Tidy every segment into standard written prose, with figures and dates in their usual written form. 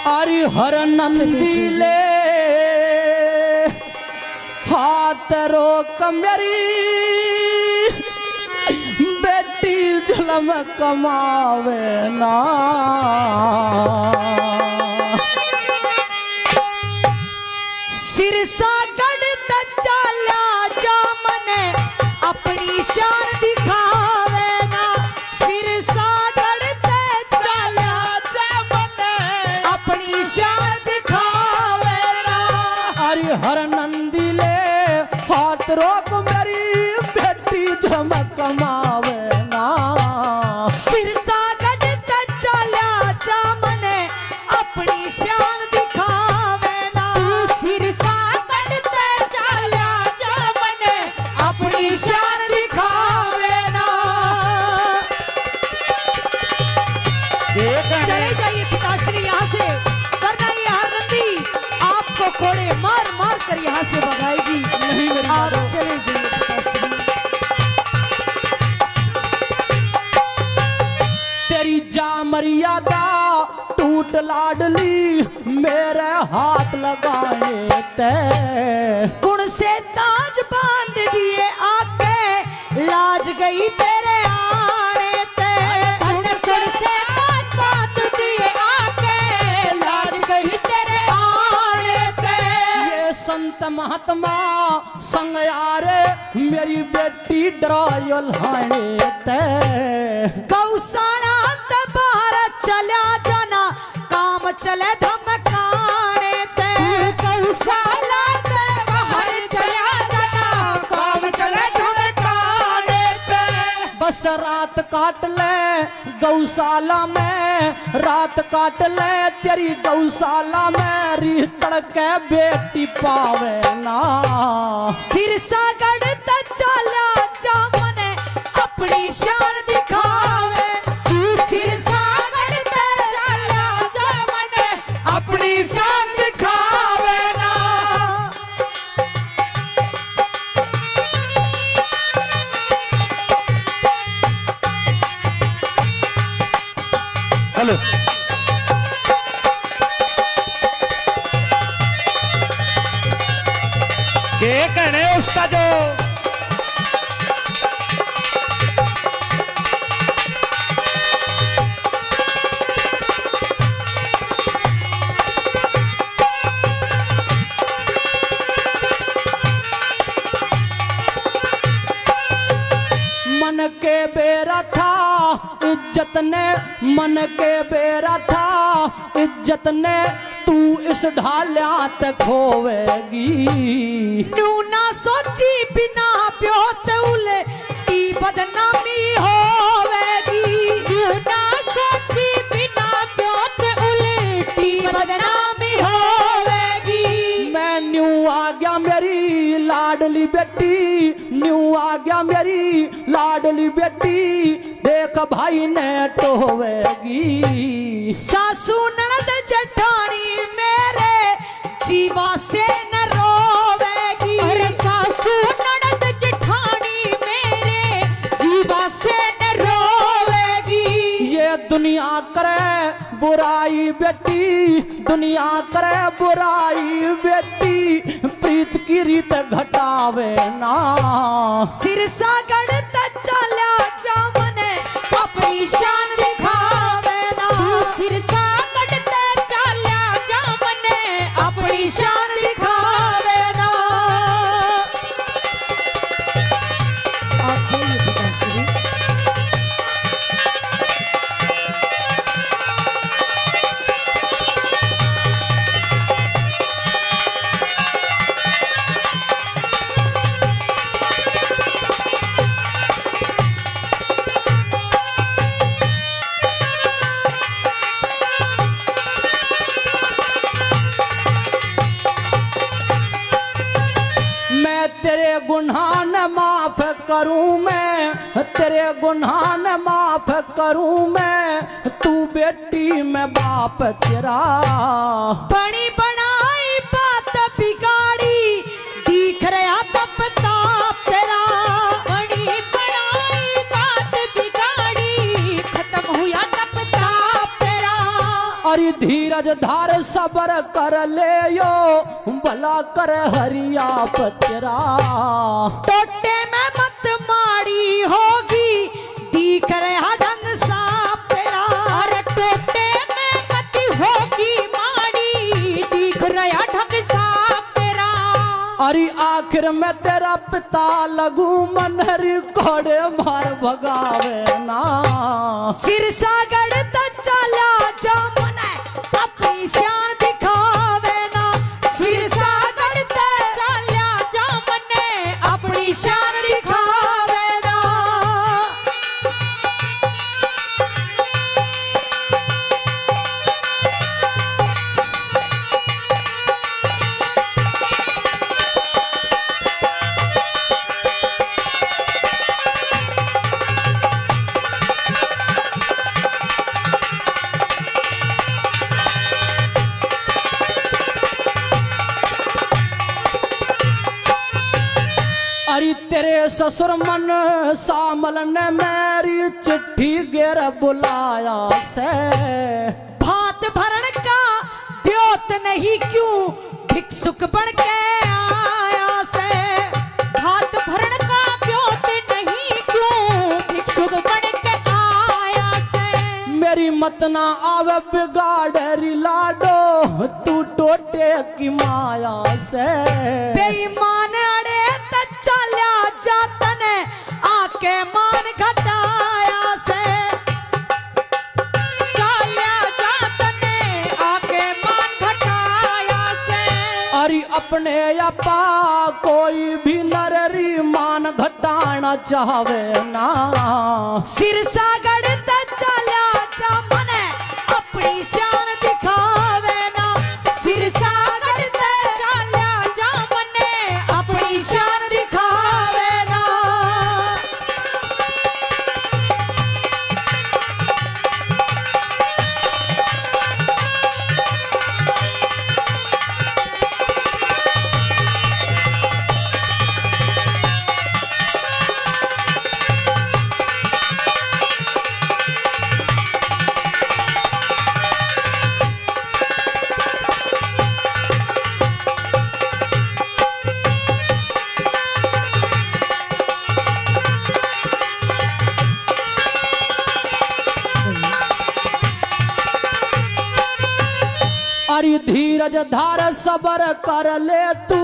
अरे हर नंदी ले हाथ रोक मेरी बेटी जुलम कमावे ना। सिरसा गढ़ चाला जा मने अपनी शान दिखावे ना। सिरसा गढ़ चाला जा मने अपनी शान दिखावे ना। अरे हर नंदी ले हाथ रोक मेरी बेटी जुलम कमावे ना। सिरसा गढ़ चाला जा मने अपनी शान दिखावे ना। सिरसा गढ़ चाला जा मने अपनी शान दिखावे ना। चले जाइए पिताश्री यहाँ से, वरना ये हर नंदी आपको कोड़े मार मार कर यहाँ से भगाएगी। नहीं मेरी आप मानो। चले जाइए पिताश्री। तेरी जा मर्यादा टूट लाडली मेरे हाथ लगाए ते। गुण से ताज बांध दिए आके लाज गई तेरे आने ते। गुण से ताज बांध दिए आके लाज गई तेरे आने ते। ये संत महात्मा संग यारे मेरी बेटी डरायल हाने ते। गौशाला ते बाहर चला जाना काम चले धमकाने ते। गौशाला ते बाहर चला जाना काम चले धमकाने ते। बस रात काट ले गौशाला में, रात काट ले तेरी गौशाला में री तड़के बेटी पावे ना। सिरसा गढ़ चाला जा मने अपनी शान दिखावे। सिरसा गढ़ चाला जा मने अपनी शान दिखावे ना। हेलो के कहने उसका जो मन के बेरा था इज्जत ने, मन के बेरा था इज्जत ने तू इस ढाल्या तक खोवेगी। नू ना सोची बिना प्योत उले टी बदनामी होवेगी। नू ना सोची बिना प्योत उले टी बदनामी होवेगी। मैं न्यू आ गया मेरी लाडली बेटी, न्यू आ गया मेरी लाडली बेटी देख भाई ने टोवेगी। सासू ननद जठानी मेरे जीवा से न रोवेगी। अरे सासू ननद जठानी मेरे जीवा से न रोवेगी। ये दुनिया करे बुराई बेटी, दुनिया करे बुराई बेटी प्रीत की रीत घटावे ना। सिरसा गढ़ चाला जा मने अपनी शान दिखावे ना। सिरसा गढ़ चाला जा मने अपनी शान दिखावे ना। आप जाइए पिताश्री। तेरे गुनाह न माफ करूं मैं, तेरे गुनाह न माफ करूं मैं, तू बेटी मैं बाप तेरा। बड़ी बनाई बात बिगाड़ी दिख रहा तप ताप तेरा। बड़ी बनाई बात बिगाड़ी खत्म हुआ तप ताप तेरा। अरे धीरज धार सबर कर ले यो भला कर हरिया पचरा। टोटे में मत माड़ी होगी दिख रहा ढंग साफ तेरा। अरे टोटे में मत होगी माड़ी दिख रहा ढंग साफ तेरा। अरे आखिर में तेरा पिता लगू मनहरी घोड़े मार भगावे ना। सिरसागढ़ तक चला जामन अपनी शान दिखावे ना। सिरसागढ़ तक चला जामन अपनी शान दिखावे ना। अरे तेरे ससुर मन सामल ने मेरी चिट्ठी गेर बुलाया से। भात भरण का ब्योत नहीं क्यों भिक्षुक बन के आया से। हाथ भरण का ब्योत नहीं क्यों भिक्षुक बन के आया से। मेरी मत ना आवे बिगाड़री लाडो तू टोटे की माया से। बेईमान अड़े त चला जातन आके मान घटाया से। चला जातने आके मान घटाया से। अरे अपने अपा कोई भी नररी मान घटाना चाहवे ना। सिरसागढ़ तक चला जामन अपनी शान दिखावे ना। सिरसागढ़ तक चला जामन अपनी शान दिखावे ना। अरे धीरज धार सबर कर ले तू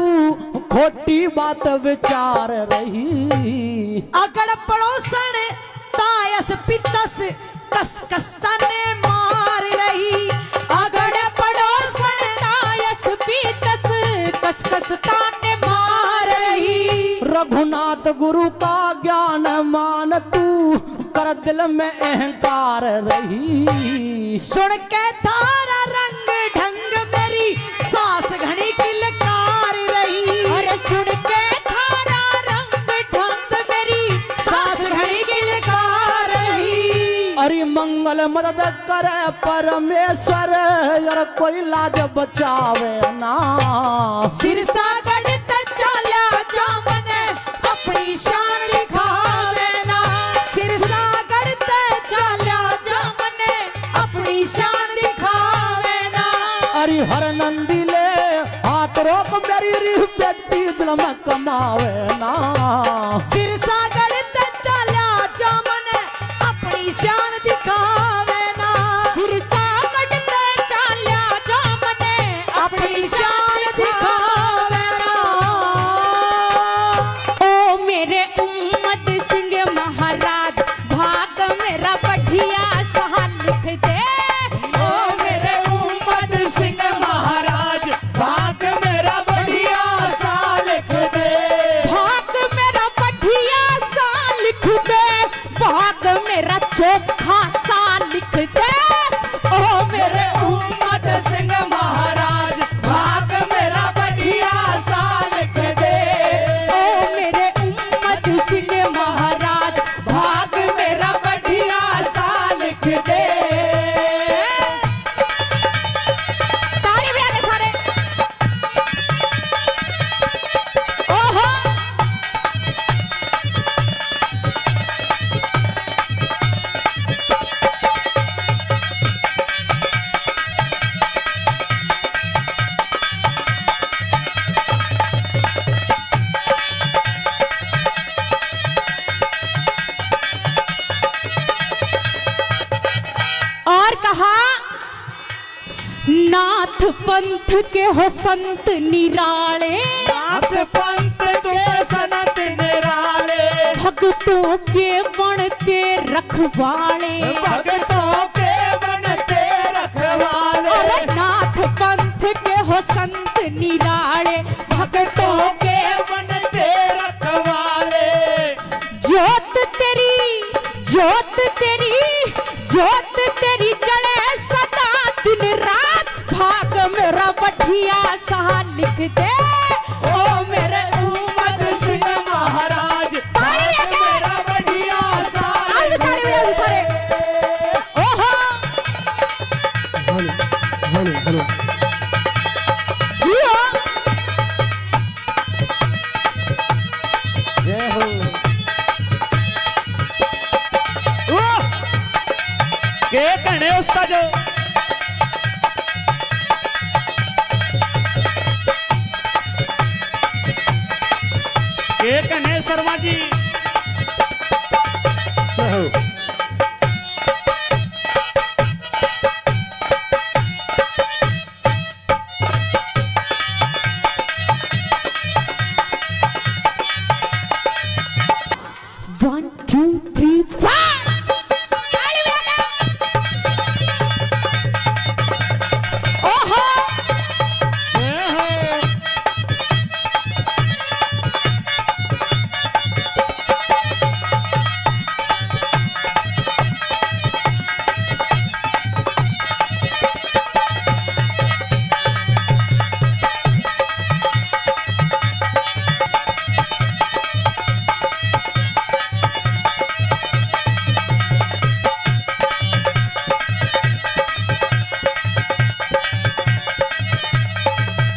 खोटी बात विचार रही। अगड़ पड़ोसन तायस पितस कस कस तने मार रही। अगड़ पड़ोसन तायस पीतस कस कस ताने मार रही। रघुनाथ गुरु का ज्ञान मान तू कर दिल में अहंकार रही। सुन के थारा रंग ढंग मेरी सास घनी किलकार रही। अरे सुन के थारा रंग ढंग मेरी सास घनी किलकार रही। अरे मंगल मदद करे परमेश्वर यार कोई लाज बचावे ना। सिरसागढ़ तक चला जामन अपनी शान दिखावे ना। सिरसागढ़ तक चला जामन अपनी शान दिखावे ना। अरे हर नंदी ले हाथ रोक मेरी रीह बेटी दिल में कमावे ना। सिरसागढ़ तक चला जामन अपनी शान दिखावे ना। सिरसागढ़ पे चला जामन अपनी शान दिखावे ना। ओ मेरे उम्मत सिंह महाराज भाग मेरा बढ़िया सा लिख दे। ओ मेरे उम्मत सिंह महाराज भाग मेरा बढ़िया सा लिख दे। भाग मेरा बढ़िया सा लिख दे। भाग मेरा चोखा सा नाथ पंथ के हो संत निराले, नाथ पंथ के संत निराले, भक्तों के बनते रखवाले, भक्तों के बनते रखवाले। अरे नाथ पंथ के हो संत निराले, भक्तों के बनते रखवाले। ज्योत तेरी, ज्योत तेरी, ज्योत तेरी जले सदा दिन रात, भाग मेरा बढ़िया सा लिख दे ओ मेरे उम्मत सिंह महाराज, भाग मेरा बढ़िया सा लिख दे। ओहो हेलो जियो जय हो। के कहने उसका जो के कहने शर्मा जी जय हो। One two three four. ओहो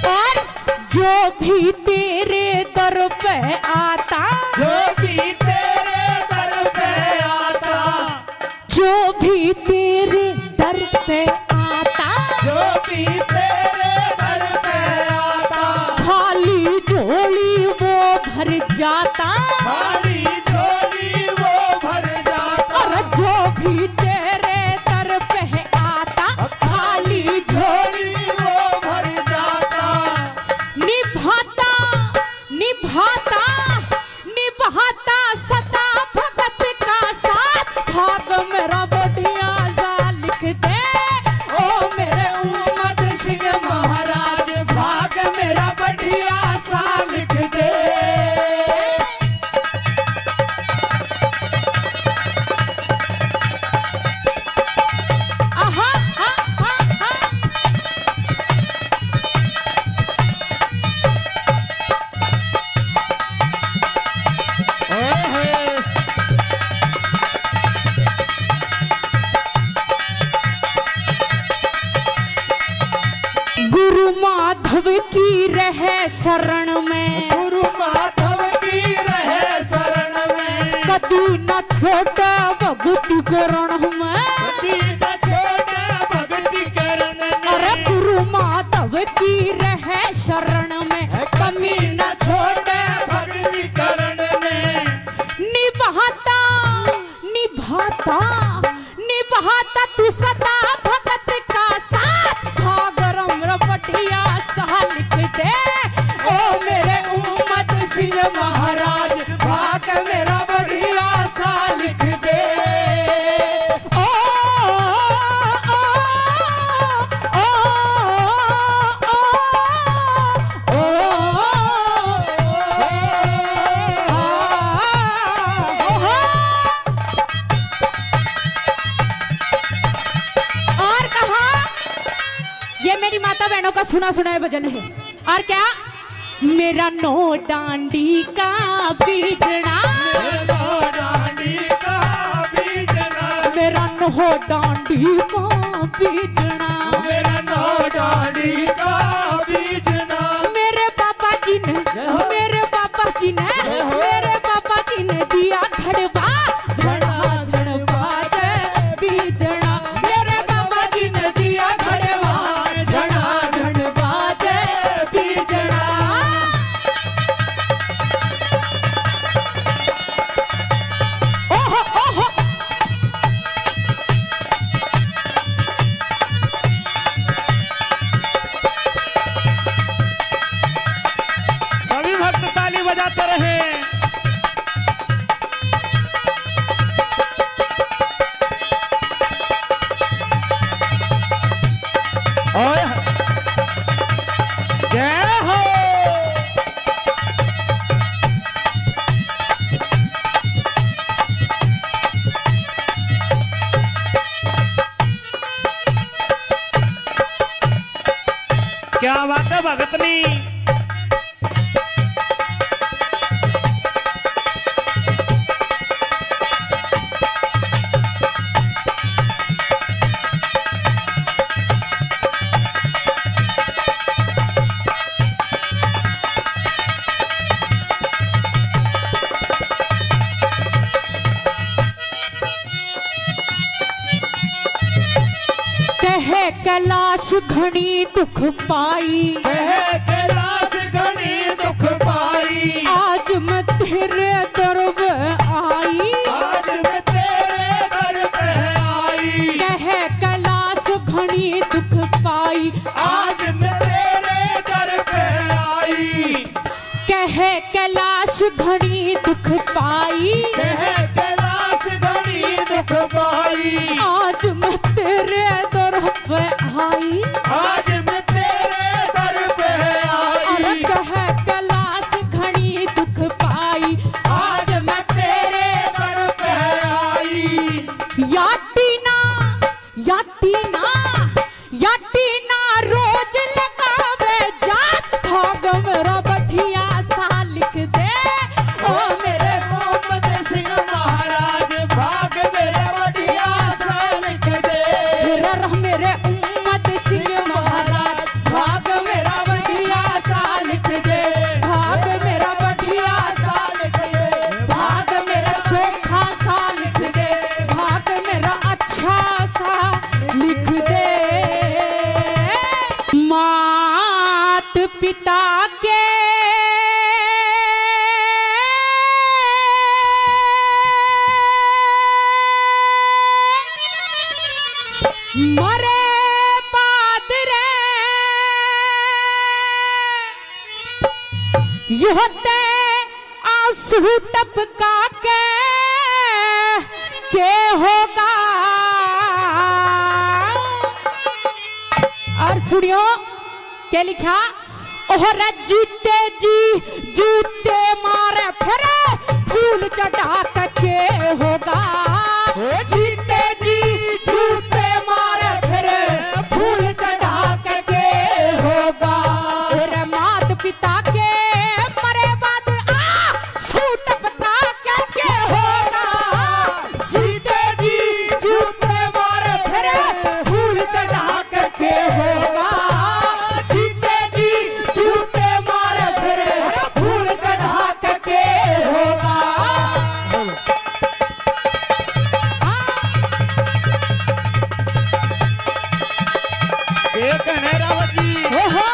और जो भी तेरे दर पे आता, जो भी तेरे दर पे आता, जो भी तेरे दर पे आता, जो भी तेरे दर पे आता, खाली झोली वो भर जाता, खाली झोली वो भर जाता। और जो भी तेरे दर पे आता, खाली झोली वो भर जाता। निभाता, निभाता, निभाता सदा भगत का साथ, भाग मेरा बढ़िया सा लिख दे ओ मेरे उम्मत सिंह महाराज, भाग मेरा बढ़िया सा लिख दे। आहा हा हा हा। गुरु माधव की रहे शरण में, गुरु माधव की रहे शरण में, कदी न छोटा भक्ति करण में। कभी न छोड़े भक्ति करण में। अरे गुरु माधव की रहे शरण में, कभी न छोड़े भक्ति करण में। निभाता, निभाता, निभाता तू सदा भगत का साथ, भाग रमर पटिया सा लिख दे ओ मेरे उम्मत सिंह महाराज, भाग मेरा बढ़िया सा लिख दे। ओ ओ ओ ओ और कहा ये मेरी माता बहनों का सुना सुनाया भजन है। और क्या मेरा नो डांडी का बीजना, मेरा डांडी का बीजना, मेरा नो डांडी का बीजना, मेरा नौ डांडी का बीजना। मेरे पापा जी ने, मेरे पापा जी ने, मेरे पापा जी ने दिया घड़वा, झड़ा झड़वा जय बीजना, मेरे पापा जी ने दिया घड़वा, झड़ा झड़वा जय बीजना। ओहो ओहो क्या बात है भगतनी। कहे कैलाश घनी दुख पाई, कहे कैलाश घनी दुख पाई, आज मैं तेरे दर पे आई, आज मैं तेरे दर पे आई, कहे कैलाश घनी दुख पाई, आज मैं तेरे दर पे आई, कहे कैलाश घनी दुख पाई, कहे कैलाश घनी दुख पाई, आज मैं तेरे दर पे आई, आज मैं तेरे दर पे अरे आई, कहे कैलाश घनी दुख पाई, आज मैं तेरे दर पे आई। याटीना याटीना याटीना रोज लगावे जात भाग मेरा बढ़िया सा लिख दे ओ मेरे मोहम्मद सिंह महाराज भाग मेरा बढ़िया सा लिख दे। मेरे उम्मत सिंह महाराज भाग मेरा बढ़िया सा लिख दे, भाग मेरा बढ़िया सा लिख दे, भाग मेरा चोखा सा लिख दे, भाग मेरा अच्छा सा लिख दे। मात पिता के मरे बाद रे होते आंसू टपका के होगा। और सुनियो क्या लिखा, और जीते जी जूते मारे फिरे फूल चढ़ा के होगा, जीते जी जूते मारे फिरे फूल चढ़ा के होगा। तेरे मात पिता के मरे बाद सूट पका के होगा, जीते जी जूते मारे फिरे फूल चढ़ा के होगा, जीते जी जूते मारे फिरे फूल चढ़ा के होगा। एक है रावत जी, ओहो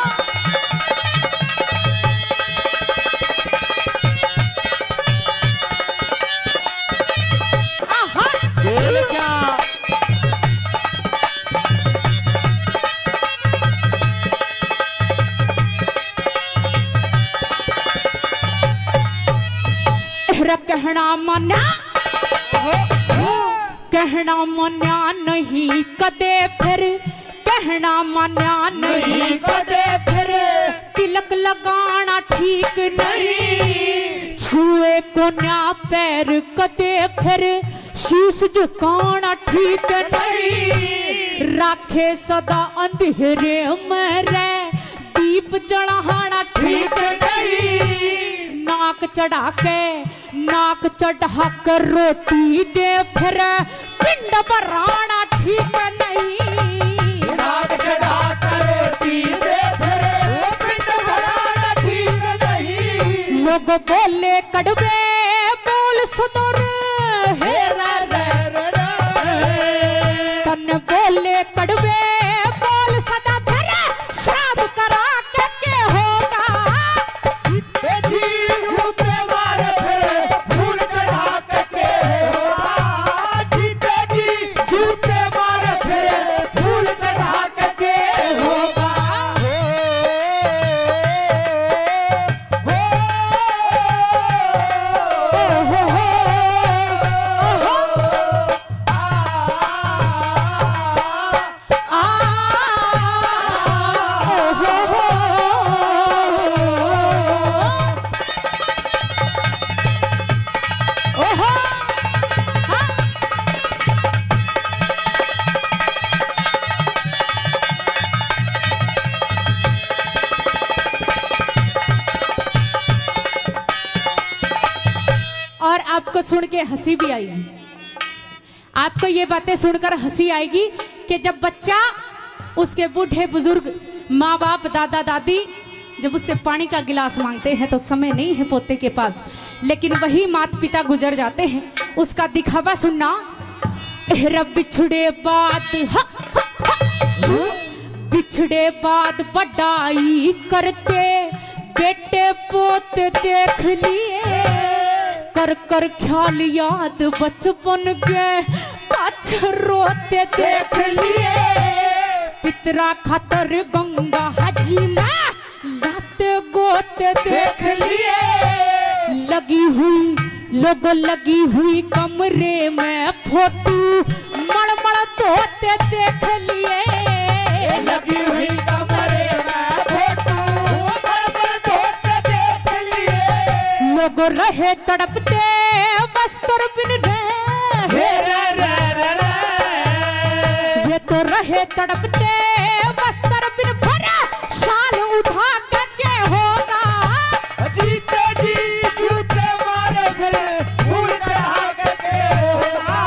आहा खेल क्या तेरा कहना मान्या, कहना मान्या नहीं कदे फिर, कहना मान्या नहीं नहीं कदे फिर, तिलक लगाना ठीक नहीं, छुए को न्या पैर कदे फिर, शीश झुकाना ठीक नहीं, राखे सदा अंधेरे में रे दीप जलाना ठीक नहीं, नाक चढ़ा कर रोटी दे फिर पिंड भराना ठीक नहीं, नाक चढ़ा कर रोटी दे फिरे पिंड भराना ठीक नहीं। लोग बोले कड़वे बोल सुधर हेरा तन बोले कड़वे बोल सदा फिर श्राप करा के होगा, जीते जी जूते मारे फिरे फूल चढ़ा के होगा, जीते जी जूते मारे फिरे फूल चढ़ा के होगा। हो आपको सुन के हंसी भी आएगी। आपको ये बातें सुनकर हंसी आएगी कि जब बच्चा उसके बूढ़े बुजुर्ग माँ बाप दादा दादी जब उससे पानी का गिलास मांगते हैं तो समय नहीं है पोते के पास, लेकिन वही माता पिता गुजर जाते हैं, उसका दिखावा सुनना। रब बिछड़े बाद बिछड़े बाद बड़ाई करते बेटे पोते देख लिए, कर कर ख्याल याद बचपन के पाछे रोते देख लिए, पितरा खातर गंगा हाजी में लाते गोते देख लिए, लगी हुई कमरे में फोटो मड़मड़ धोते देख लिए, लगी हुई कमरे में फोटो मड़मड़ धोते देख लिए, लोग रहे तड़पते बस्तर बिन ये तो रहे तड़पते बस्तर बिन भरा शाल उठा के होगा, जीते जी जूते मारे फिर फूल चढ़ा के होगा,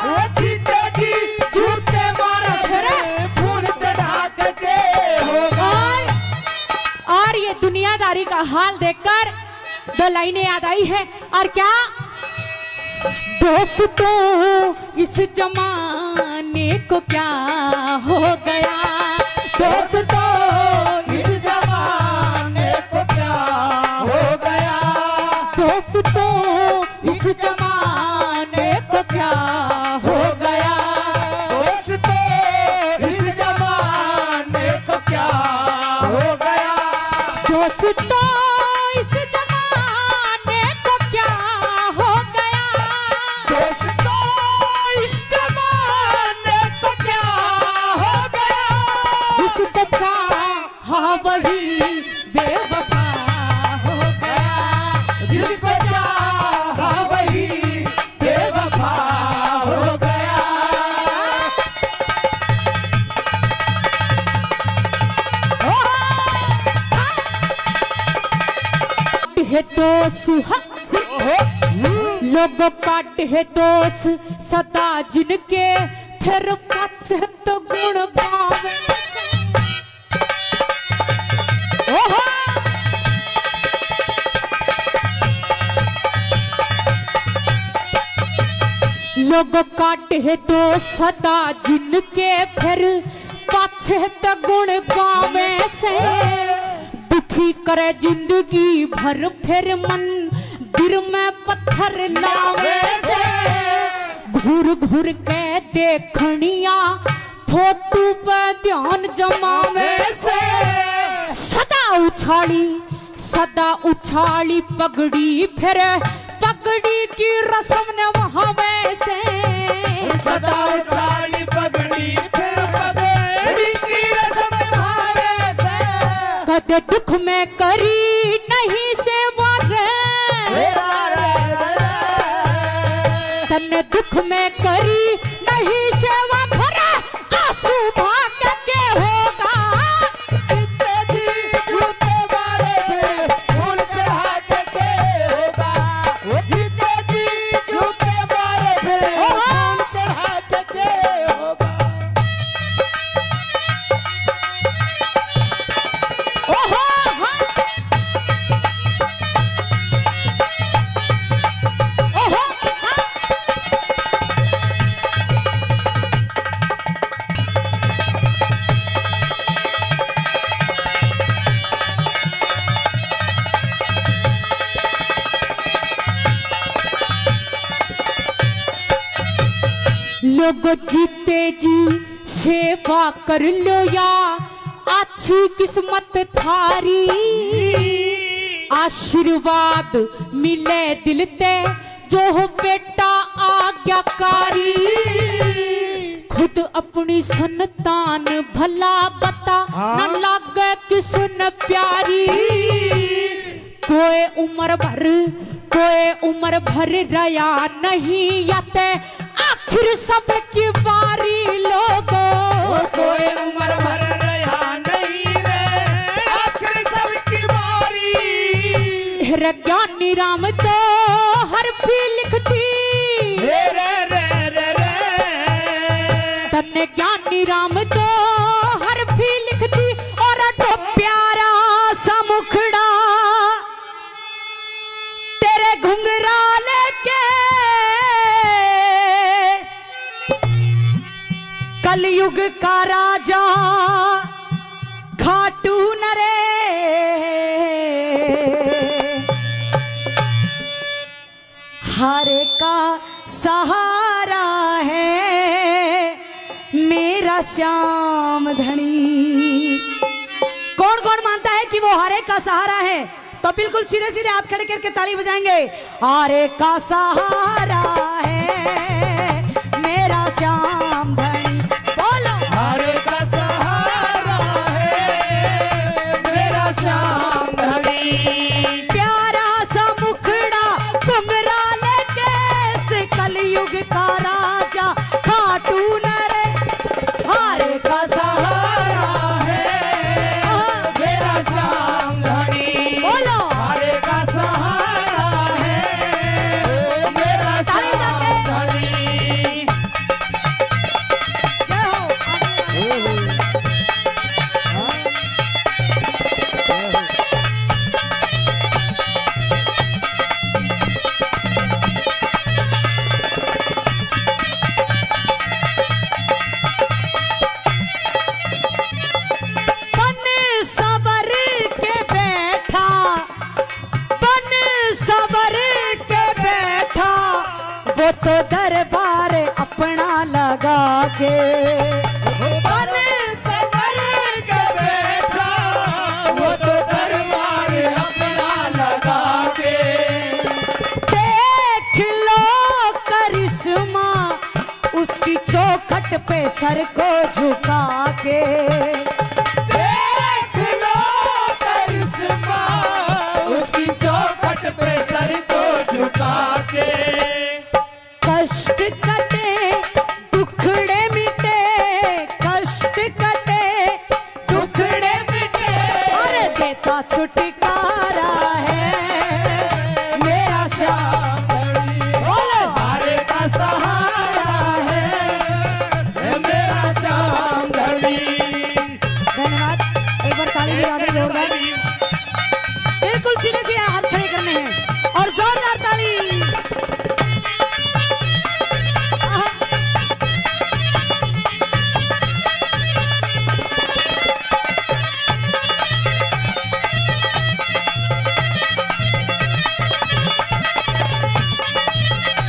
वो जीते जी जूते मारे फिर फूल चढ़ा के होगा। और ये दुनियादारी का हाल देखकर दो लाइनें याद आई है, और क्या? दोस्तों इस जमाने को क्या हो गया, दोस्तों इस जमाने को क्या हो गया, दोस्तों इस जमाने को क्या हो गया, दोस्तों इस जमाने को क्या हो गया, दोस्तों इस जमाने को क्या हो गया, दोस्तों इस जमाने को क्या हो गया, जिसको चाहा वही बेवफा हो गया, जिसको चाहा वही बेवफा हो गया। है दोस्त लोग काट है दोस्त सदा जिनके फिर पाछे तो गुण गावे, ओहो लोग काट है दोस्त सदा जिनके फिर पाछे तो गुण गावे से, दुखी करे जिंदगी भर फिर मंदिर में पत्थर लावे से, घूर घूर के देखनिया फोटो पे ध्यान जमावे से, सदा उछाली पगड़ी फिर पगड़ी की रस्म निभावे से, सदा उछाली पगड़ी फिर पगड़ी की रस्म निभावे से, कदे दुख में करी नहीं सेवा रे, तन्ने दुख में करी नहीं सेवा भरा आंसू भाग के होगा, जीते जी जूते मारे फिर फूल चढ़ा के होगा, वो जीते जी जूते मारे फिर फूल चढ़ा के होगा। ओहो ओहो लोग जीते जी सेवा कर लो या अच्छी किस्मत थारी, आशीर्वाद मिले दिल ते जो हो बेटा आज्ञाकारी, खुद अपनी संतान भला बता न लागे किसन प्यारी, कोई उम्र भर रया नहीं याते आखिर सबकी बारी, लोगों कोई उम्र भर रहा नहीं रे आखिर सबकी बारी, ज्ञानी राम तो हर भी लिख कलयुग का राजा खाटू नरे, हारे का सहारा है मेरा श्याम धनी। कौन कौन मानता है कि वो हारे का सहारा है? तो बिल्कुल सीधे सीधे हाथ खड़े करके ताली बजाएंगे। हारे का सहारा है मेरा श्याम धनी, बोलो। हारे का सहारा है मेरा श्याम धनी। प्यारा सा मुखड़ा घुंघराल केस कलयुग का राजा खाटू नरे, हारे का सहारा है मेरा श्याम धनी। बोलो। हारे का सहारा है मेरा श्याम धनी। जय हो। बन सवर के बैठा, बन सवर के बैठा, वो तो दरबार अपना लगा के। बन सवर के बैठा वो तो दरबार अपना लगा के। देख लो करिश्मा उसकी चौखट पे सर को झुका के। देख लो करिश्मा उसकी चौखट पे सर को झुका के। कष्ट कटे दुखड़े मिटे, कष्ट कटे दुखड़े मिटे, अरे देता छुटकारा है मेरा श्याम धनी। बोलो। हारे का सहारा है मेरा श्याम धनी। धन्यवाद। एक बार ताली बजा दो जोरदार। बिल्कुल सीधे सीधे हाथ खड़े करने हैं और जोरदार ताली। आहा।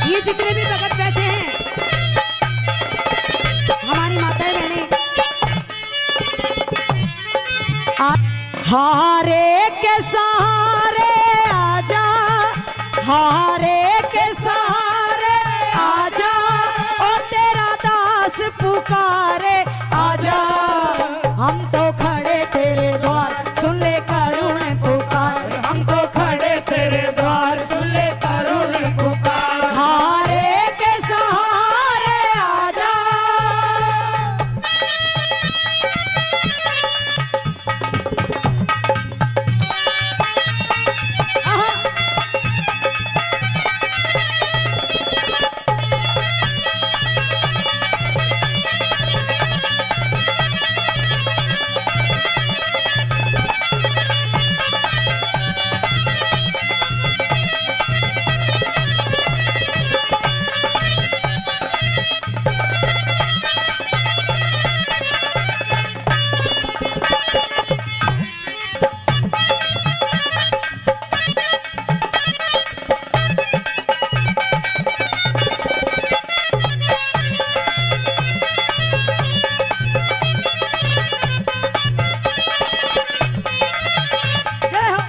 ये जितने भी भगत बैठे हैं, हमारी माताएं बहनें, हारे के सहारे आजा, हारे के सहारे आजा, ओ तेरा दास पुकारे आजा। हम तो खड़े तेरे द्वार सुन ले करुण पुकार, हम तो खड़े तेरे द्वार सुन ले करुण पुकार। हारे के सहारे आजा। आहा। जय हो।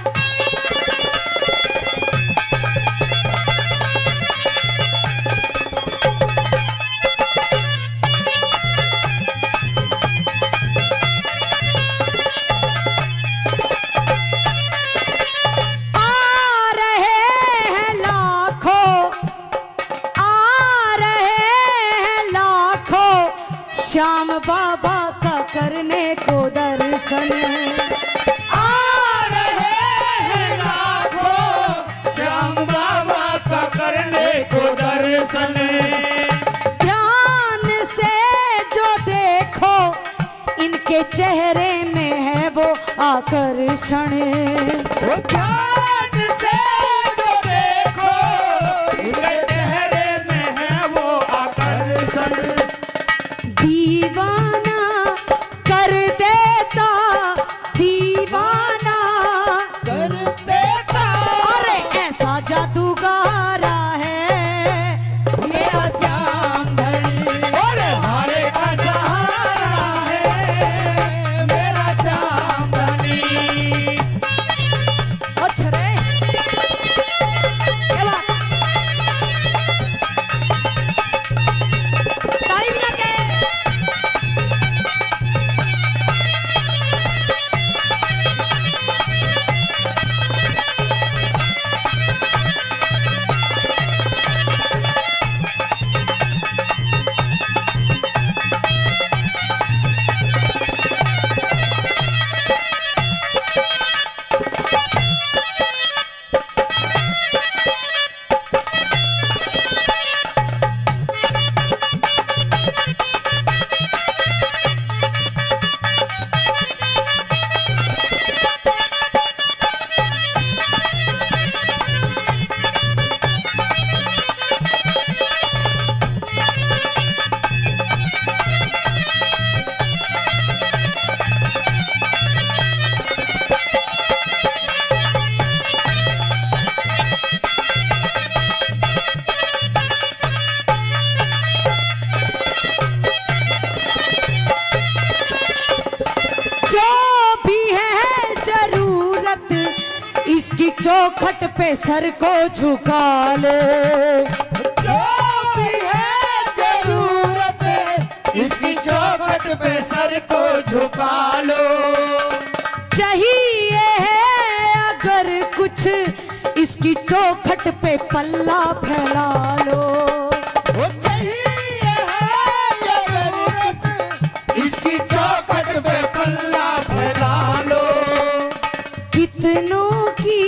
आ रहे हैं लाखों, आ रहे हैं लाखों, श्याम बाबा का करने को दर्शन। आ रहे हैं लाखों श्याम बाबा का करने को दर्शन। ध्यान से जो देखो इनके चेहरे में है वो आकर्षण। वो ध्यान से जो देखो इनके चेहरे में है वो आकर्षण। दीवान इसकी चौखट पे सर को झुका ले। जो भी है जरूरत इसकी चौखट पे सर को झुका लो। चाहिए है अगर कुछ इसकी चौखट पे पल्ला फैला लो। वो चाहिए है जरूरत इसकी चौखट पे पल्ला फैला लो। कितनों की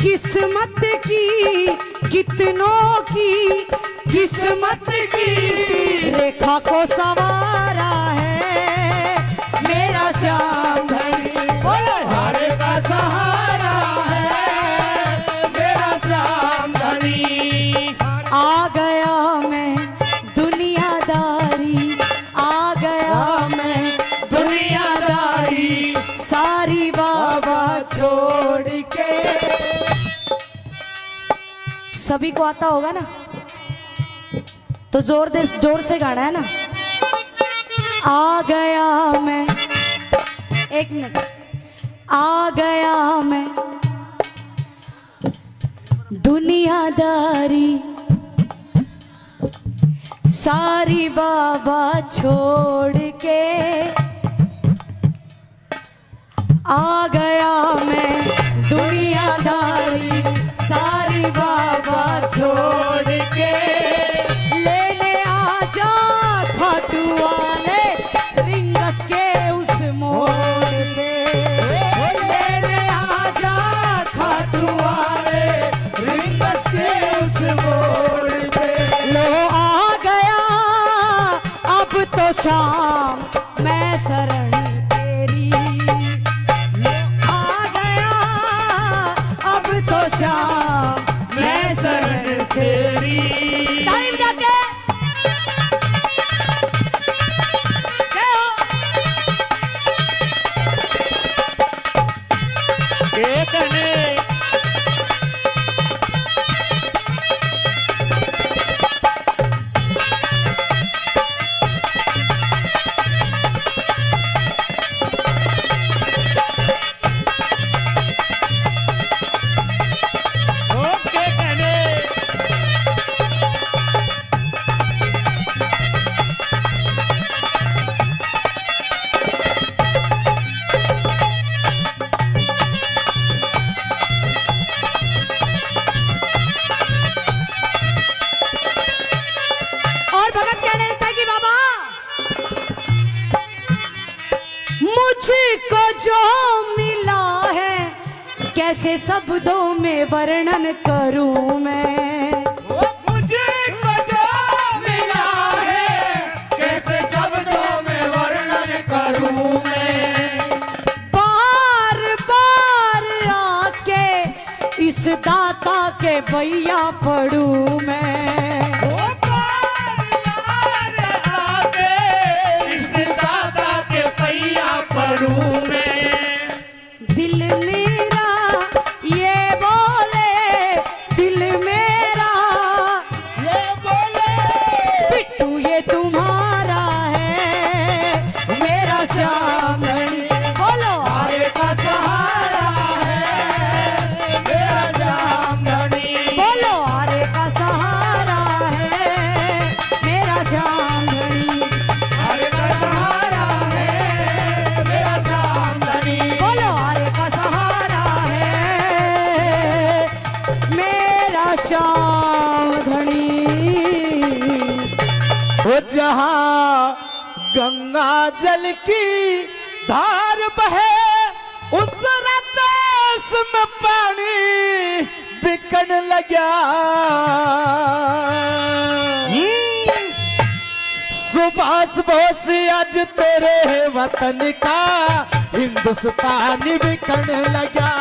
किस्मत की, कितनों की किस्मत की रेखा को संवारा है मेरा श्याम धनी। बोलो हारे का सहारा है मेरा श्याम धनी। आ गया मैं दुनियादारी, आ गया मैं दुनियादारी सारी बाबा छोड़ के। सभी को आता होगा ना, तो जोर से गाना है ना। आ गया मैं, एक मिनट, आ गया मैं दुनियादारी सारी बाबा छोड़ के। आ गया मैं दुनियादारी सारी बाबा छोड़ के। लेने आजा खाटू वाले रिंगस के उस मोड़ पे। लेने आजा खाटू वाले रिंगस के उस मोड़ पे। लो आ गया अब तो शाम मैं शरण तेरी। आ गया अब तो शाम मैं शरण तेरी। ताली बजा के जय हो। एक ने ओके कहने और भगत कहने लगता है कि बाबा मुझको जो मिला है कैसे शब्दों में वर्णन करूं मैं। वो मुझे को जो मिला है कैसे शब्दों में वर्णन करूं मैं। बार बार आके इस दाता के भैया पढ़ूं मैं। वो बार आके इस दादा के पैया परूं मैं। दिल मेरा ये बोले, दिल मेरा ये बोले पिट्टू ये तुम्हारा है मेरा श्याम धनी। बोलो हारे का सहारा है मेरा श्याम धनी। बोलो आरे का सहारा है मेरा श्याम धनी। हारे का सहारा है मेरा श्याम धनी। बोलो आरे का सहारा है मेरा श्याम धनी। वो जहाँ गंगा जल की धार बहे उस रदेस में पानी बिकन लगा। सुभाष बोस आज तेरे वतन का हिंदुस्तानी बिकन लगा।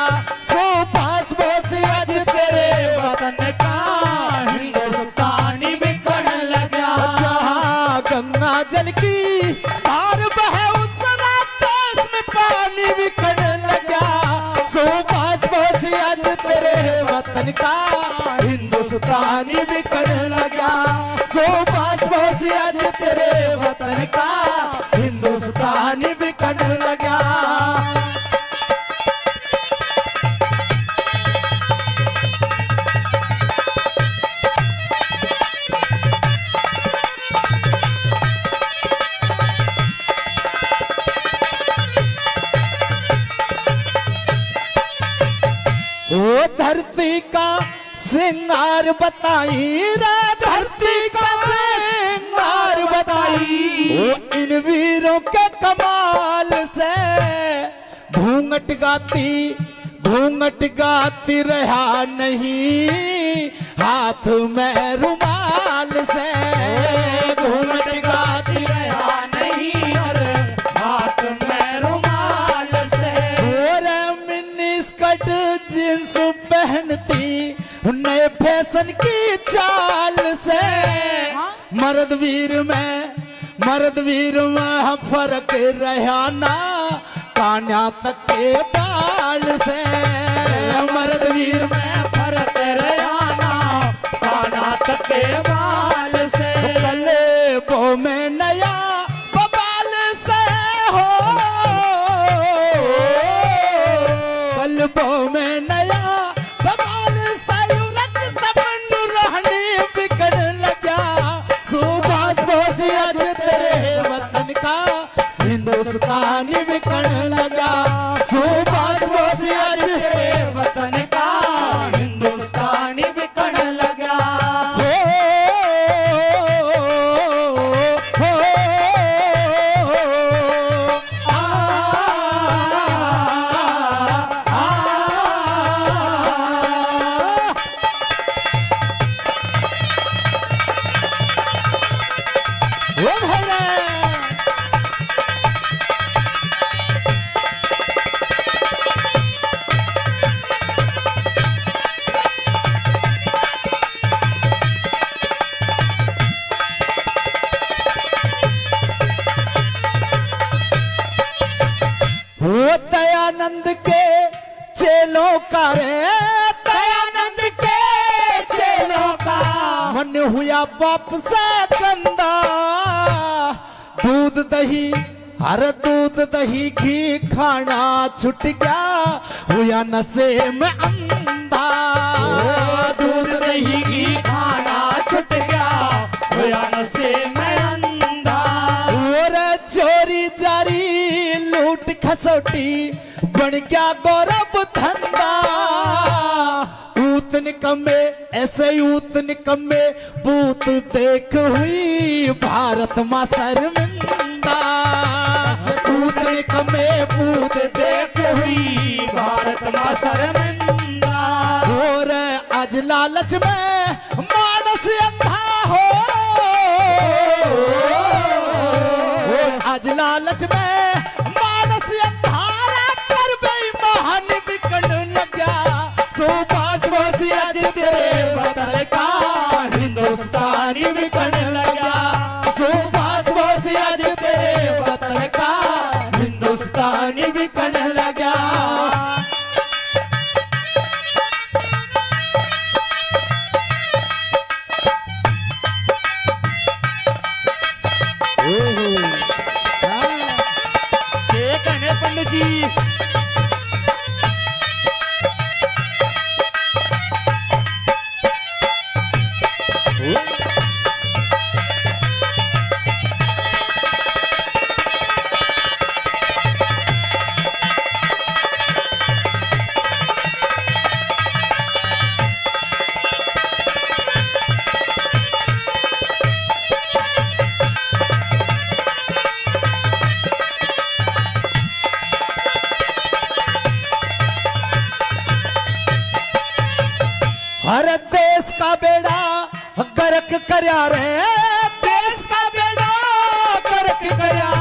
सुभाष बोस आज तेरे वतन का हिंदुस्तानी बिकन लगा। जहाँ गंगा जल की धार बहे उस देश में पानी बिकन लगा। सुभाष बोस आज तेरे वतन का हिंदुस्तानी बिकन लगा। सुभाष बोस आज तेरे वतन का हिंदुस्तानी बिकन लगा। वो धरती का सिंगार बताई रे, धरती का सिंगार बताई। वो इन वीरों के कमाल से घूंघट गाती रहा नहीं, हाथ में रुमाल से घूंघट गाती रहा नहीं, और हाथ में रुमाल से। और मिनी स्कर्ट जींस पहनती नए फैशन की चाल से, मर्द वीर में फर्क रहा ना, कान्या तक के बाल से। मर्द वीर में फर्क रहा ना, कान्या तक के बाल से। कलेबों में नया बवाल से हो, कलेबों में नया बवाल से, उलझ सब रहनी बिगड़ लगा। सुभाष बोस आज तेरे वतन का हिंदुस्तान बिकन लगा। सुभाष बोस आज तेरे वतन का हिंदुस्तान बिकन लगा। दयानंद के चेलों का रे, दयानंद के चेलों का मन हुआ बाप से गंदा। दूध दही घी खाना छुट गया, हुआ नशे में अंधा। दूध दही घी खाना छुट गया, हुआ नशे में अंधा। और चोरी जारी लूट खसोटी बन गया गौरव धंधा। ऊत निकम्मे ऐसे ऊत निकम्मे बूत देख हुई भारत मां शर्मिंदा। ऊत निकम्मे बूत देख हुई भारत मां शर्मिंदा। और आज लालच में मानस अंधा हो, आज लालच में मानस अंधारा कर बेईमान बिकन लगा। सुभाष बोस आज तेरे वतन का हिंदुस्तानी बिकन लगा। सुभाष बोस आज तेरे वतन का हिंदुस्तानी बिकन लगा। पंडित जी हर देश का बेड़ा गर्क करया रे, देश का बेड़ा गर्क करया।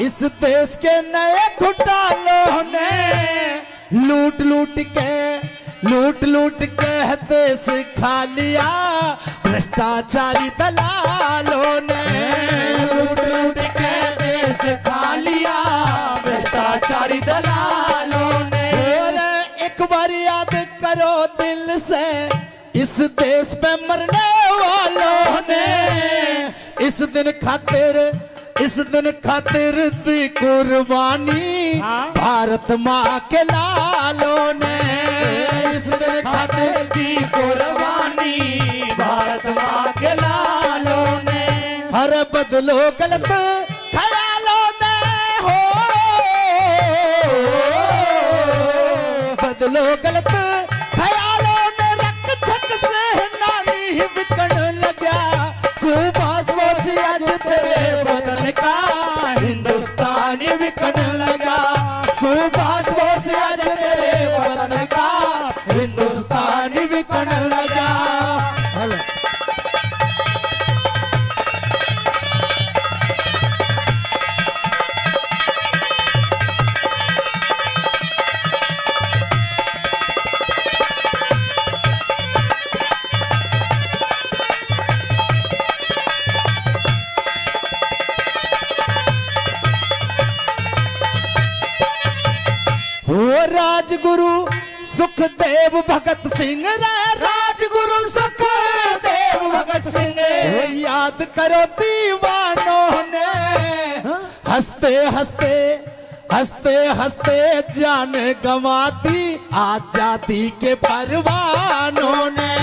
इस देश के नए घुटालों ने लूट लूट के देश खा लिया। भ्रष्टाचारी दलालों ने लूट के देश खा लिया। भ्रष्टाचारी दलालों ने। और एक बार याद करो दिल से, इस देश पे मरने वालों ने इस दिन खातिर दी कुर्बानी। भारत माँ के लालों ने इस दिन खातिर दी कुर्बानी। भारत माँ के लालों ने। हर बदलो गलत ख्यालों में हो, बदलो गलत तेरे वतन का हिंदुस्तानी बिकन लगा। राजगुरु सुखदेव भगत सिंह रे, राजगुरु सुखदेव भगत सिंह याद करो दीवानों ने, हंसते हंसते हंसते हंसते जान गंवा दी आजादी के परवानों ने,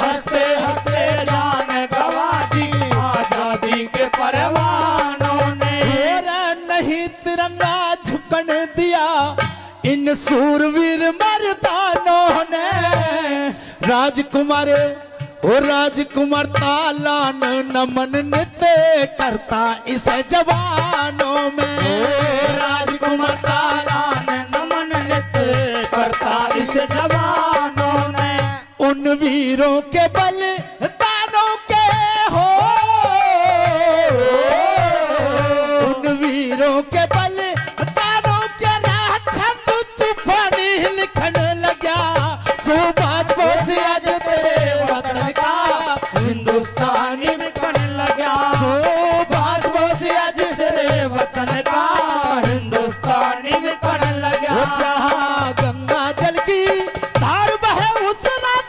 हंसते हंसते जान गंवा दी आजादी के परवानों ने। नहीं तिरंगा झुकन दिया इन सूरवीर मर्दानों ने, राजकुमार ओ राजकुमार तालान नमन नित्य करता इस जवानों में, राजकुमार तालान नमन नित्य करता इस जवानों में। उन वीरों के बलिदानों के हो, उन वीरों के बलिदानों के छंद तूफानी लिखन लगा। सुभाष बोस आज तेरे वतन का हिंदुस्तानी बिकन लगा। सुभाष बोस आज तेरे वतन का हिंदुस्तानी बिकन लगा। जहाँ गंगा जल की धार बहे उस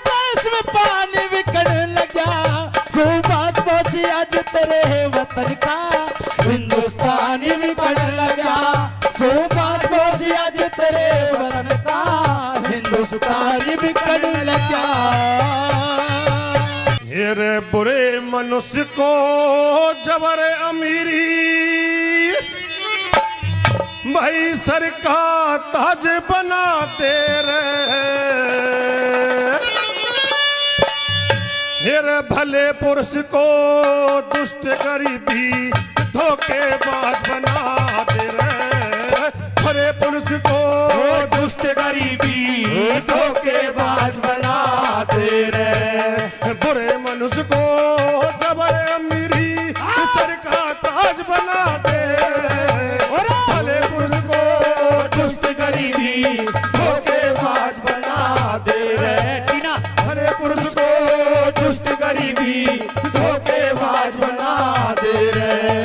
देश में पानी बिकन लगा। सुभाष बोस आज तेरे वतन का हिंदुस्तानी बिकन लगा। सुभाष बोस आज तेरे वतन का हिंदुस्तानी बिकन लगा। रे बुरे मनुष्य को जबर अमीरी, भाई सर का ताज बनाते रहे। रे भले पुरुष को दुष्ट गरीबी धोखेबाज बनाते रहे। भले पुरुष को दुष्ट गरीबी धोखेबाज बनाते रहे। बुरे मनुष्य को जबर अमीरी सर का ताज बनाते रहे। भले पुरुष को दुष्ट गरीबी धोखेबाज बनाते रहे। भले पुरुष को दुष्ट गरीबी धोखेबाज बनाते रहे।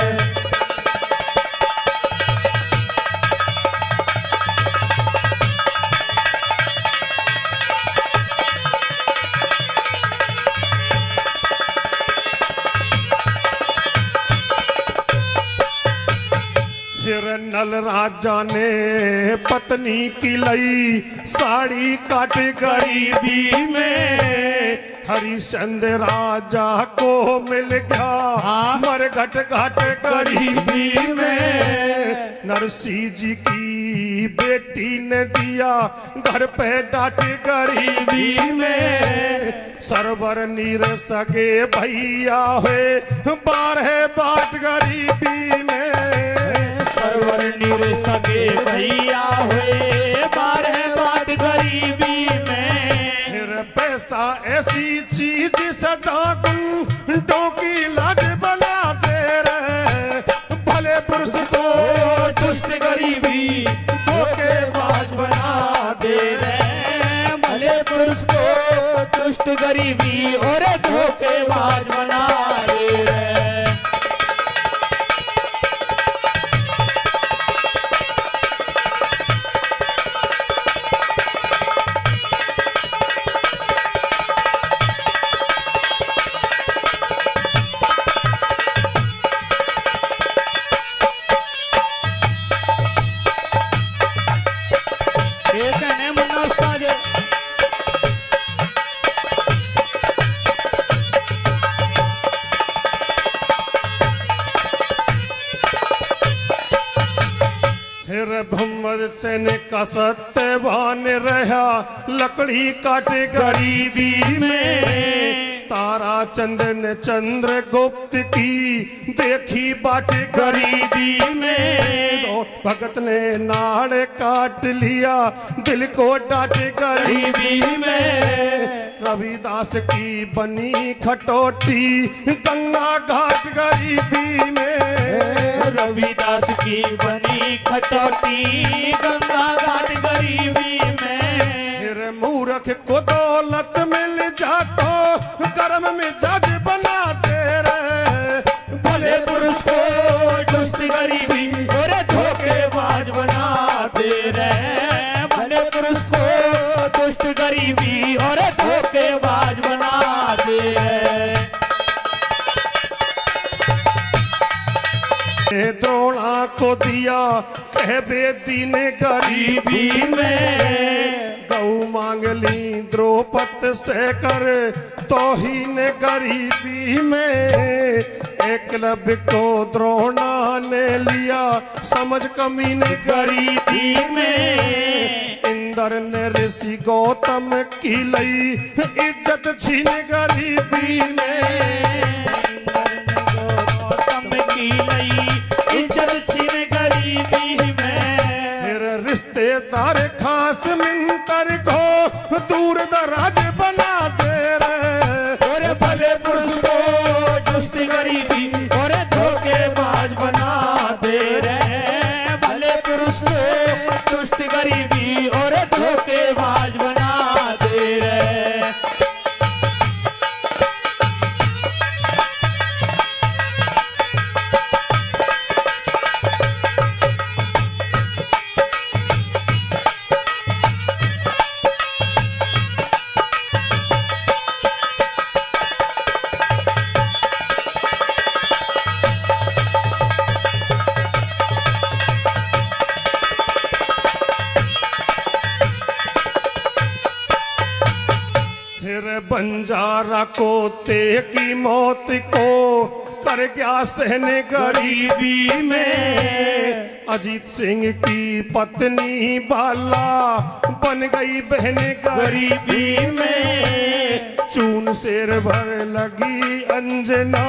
फिर नल राजा ने पत्नी की लई साड़ी काट गरीबी में। हरिश्चंद्र राजा को मिल गया मरघट घाट गरीबी में। नरसिंह जी की बेटी ने दिया घर पे डांट गरीबी में। सरवर नीर सगे भैया हुए 12 बाट गरीबी में। सरवर नीर सगे भैया हुए 12 बाट गरीबी में। फिर पैसा ऐसी चीज सदा गुंडों की लाज बनाते रहे। भले पुरुष को दुष्ट गरीबी धोखेबाज बना दे रहे। भले पुरुष को दुष्ट गरीबी और धोखेबाज बना दे रहे। भम्मद सेन का सत्यवान रहा लकड़ी काटे गरीबी में। तारा चंद्र चंद्रगुप्त की देखी बाट गरीबी में, तो भगत ने नाड़ काट लिया दिल को डांट गरीबी में। रविदास की बनी खटोटी गंगा घाट गरीबी में, रविदास की बनी खटोटी गंगा घाट गरीबी में। फिर मूर्ख को दौलत मिल जातो कर्म में जज बनाते रहे, भले पुरुष को दुष्ट गरीबी और धोखेबाज बनाते रहे, भले पुरुष को दुष्ट गरीबी और धोखेबाज बनाते रहे। द्रोणा को दिया कह बेटी ने गरीबी में, गऊ मांग ली द्रौपद से कर तौहीन गरीबी में। एकलव्य को द्रोणा ने लिया समझ कमी ने गरीबी में, इंद्र ने ऋषि गौतम की लई इज्जत छीन गरीबी में, गौतम की लई इज्जत छीन गरीबी में। फिर रिश्तेदार खास मिंतर को दूर दराज बना दे रहे, और भले पुरुष को दुष्ट गरीबी और धोखेबाज बना दे रहे, भले पुरुष को दुष्ट गरीबी और धोखेबाज बना दे रहे। फिर बंजारा को ते की मौत को कर गया सहन गरीबी में, अजीत सिंह की पत्नी बाला बन गई बहन गरीबी में। चून शेर भर लगी अंजना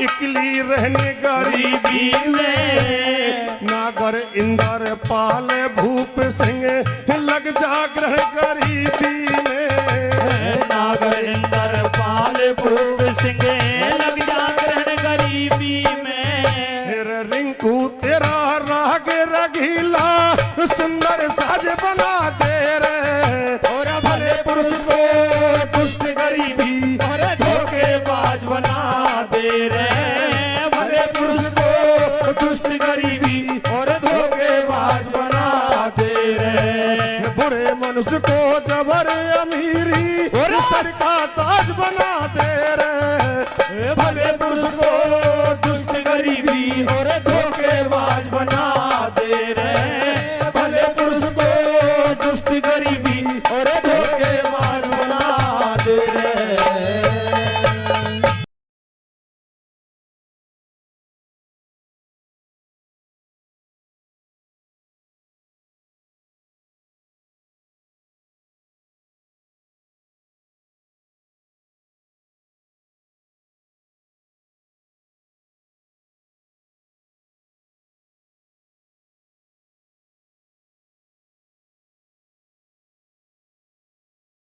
इकली रहने गरीबी में, नागर इंदर पाल भूप सिंह लग जा ग्रह गरीबी में, नागर इंदर पाल भूप सिंह लग जा ग्रहण गरीबी में। फिर रिंकू तेरा राग रघीला सुंदर साज बना दे रे, और भले पुरुष को दुष्ट गरीबी और धोखेबाज बना दे रहे, भले पुरुष को दुष्ट गरीबी और धोखेबाज बना दे रहे। बुरे मनुष्य को जबर अमीरी और सर का ताज बना दे रे, भले पुरुष को दुष्ट गरीबी और धोखेबाज बना दे रहे, भले पुरुष को दुष्ट गरीबी और